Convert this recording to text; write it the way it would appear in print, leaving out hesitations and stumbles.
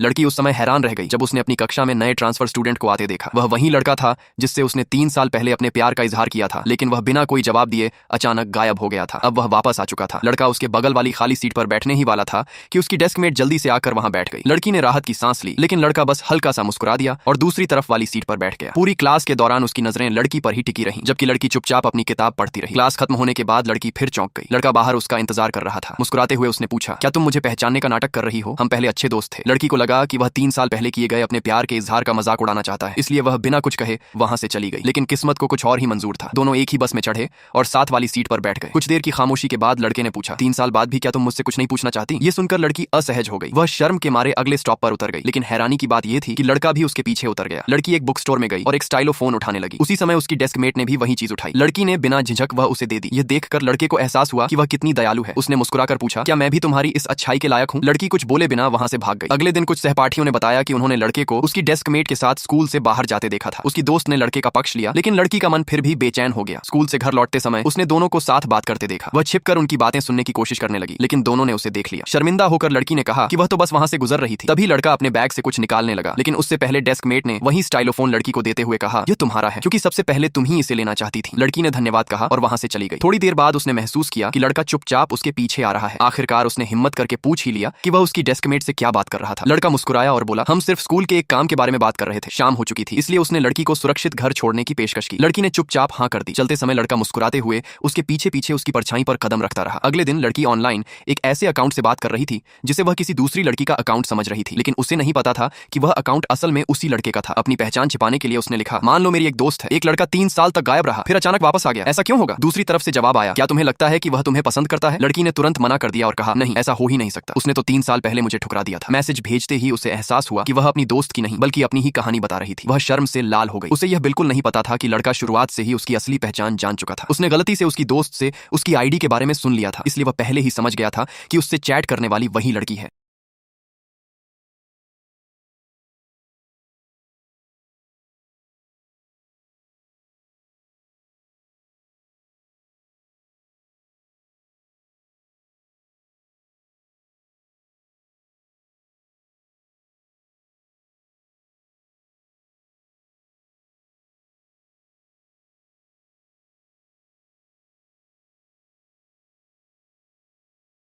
लड़की उस समय हैरान रह गई जब उसने अपनी कक्षा में नए ट्रांसफर स्टूडेंट को आते देखा। वह वही लड़का था जिससे उसने 3 साल पहले अपने प्यार का इजहार किया था, लेकिन वह बिना कोई जवाब दिए अचानक गायब हो गया था। अब वह वापस आ चुका था। लड़का उसके बगल वाली खाली सीट पर बैठने ही वाला था कि उसकी डेस्कमेट जल्दी से आकर वहां बैठ गई। लड़की ने राहत की सांस ली, लेकिन लड़का बस हल्का सा मुस्कुरा दिया और दूसरी तरफ वाली सीट पर बैठ गया। पूरी क्लास के दौरान उसकी नजरें लड़की पर ही टिकी रहीं, जबकि लड़की चुपचाप अपनी किताब पढ़ती रही। क्लास खत्म होने के बाद लड़की फिर चौंक गई। लड़का बाहर उसका इंतजार कर रहा था। मुस्कुराते हुए उसने पूछा, क्या तुम मुझे पहचानने का नाटक कर रही हो? हम पहले अच्छे दोस्त थे। लड़की को लगा कि वह 3 साल पहले किए गए अपने प्यार के इजहार का मजाक उड़ाना चाहता है, इसलिए वह बिना कुछ कहे वहां से चली गई। लेकिन किस्मत को कुछ और ही मंजूर था। दोनों एक ही बस में चढ़े और साथ वाली सीट पर बैठ गए। कुछ देर की खामोशी के बाद लड़के ने पूछा, 3 साल बाद भी क्या तुम मुझसे कुछ नहीं पूछना चाहती? ये सुनकर लड़की असहज हो गई। वह शर्म के मारे अगले स्टॉप पर उतर गई। लेकिन हैरानी की बात यह थी कि लड़का भी उसके पीछे उतर गया। लड़की एक बुक स्टोर में गई और एक स्टाइलो फोन उठाने लगी। उसी समय उसकी डेस्कमेट ने भी वही चीज उठाई। लड़की ने बिना झिझक वह उसे दे दी। यह देखकर लड़के को एहसास हुआ कि वह कितनी दयालु है। उसने मुस्कुराकर पूछा, क्या मैं भी तुम्हारी इस अच्छाई के लायक हूँ? लड़की कुछ बोले बिना वहां से भाग गई। अगले दिन कुछ सहपाठियों ने बताया कि उन्होंने लड़के को उसकी डेस्कमेट के साथ स्कूल से बाहर जाते देखा था। उसकी दोस्त ने लड़के का पक्ष लिया, लेकिन लड़की का मन फिर भी बेचैन हो गया। स्कूल से घर लौटते समय उसने दोनों को साथ बात करते देखा। वह छिपकर उनकी बातें सुनने की कोशिश करने लगी, लेकिन दोनों ने उसे देख लिया। शर्मिंदा होकर लड़की ने कहा कि वह तो बस वहां से गुजर रही थी। तभी लड़का अपने बैग से कुछ निकालने लगा, लेकिन उससे पहले डेस्कमेट ने वही स्टाइलोफोन लड़की को देते हुए कहा, यह तुम्हारा है, क्योंकि सबसे पहले तुम ही इसे लेना चाहती थी। लड़की ने धन्यवाद कहा और वहां से चली गई। थोड़ी देर बाद उसने महसूस किया कि लड़का चुपचाप उसके पीछे आ रहा है। आखिरकार उसने हिम्मत करके पूछ ही लिया कि वह उसकी डेस्कमेट से क्या बात कर रहा था। लड़का मुस्कुराया और बोला, हम सिर्फ स्कूल के एक काम के बारे में बात कर रहे थे। शाम हो चुकी थी, इसलिए उसने लड़की को सुरक्षित घर छोड़ने की पेशकश की। लड़की ने चुपचाप हाँ कर दी। चलते समय लड़का मुस्कुराते हुए उसके पीछे पीछे उसकी परछाई पर कदम रखता रहा। अगले दिन लड़की ऑनलाइन एक ऐसे अकाउंट से बात कर रही थी जिसे वह किसी दूसरी लड़की का अकाउंट समझ रही थी, लेकिन उसे नहीं पता था कि वह अकाउंट असल में उसी लड़के का था। अपनी पहचान छिपाने के लिए उसने लिखा, मान लो मेरी एक दोस्त है, एक लड़का 3 साल तक गायब रहा, फिर अचानक वापस आ गया, ऐसा क्यों होगा? दूसरी तरफ से जवाब आया, क्या तुम्हें लगता है कि वह तुम्हें पसंद करता है? लड़की ने तुरंत मना कर दिया और कहा, नहीं, ऐसा हो ही नहीं सकता। उसने तो 3 साल पहले मुझे ठुकरा दिया था। मैसेज भेजते ही उसे एहसास हुआ कि वह अपनी दोस्त की नहीं बल्कि अपनी ही कहानी बता रही थी। वह शर्म से लाल हो गई। उसे यह बिल्कुल नहीं पता था कि लड़का शुरुआत से ही उसकी असली पहचान जान चुका था। उसने गलती से उसकी दोस्त से उसकी आईडी के बारे में सुन लिया था, इसलिए वह पहले ही समझ गया था कि उससे चैट करने वाली वही लड़की है।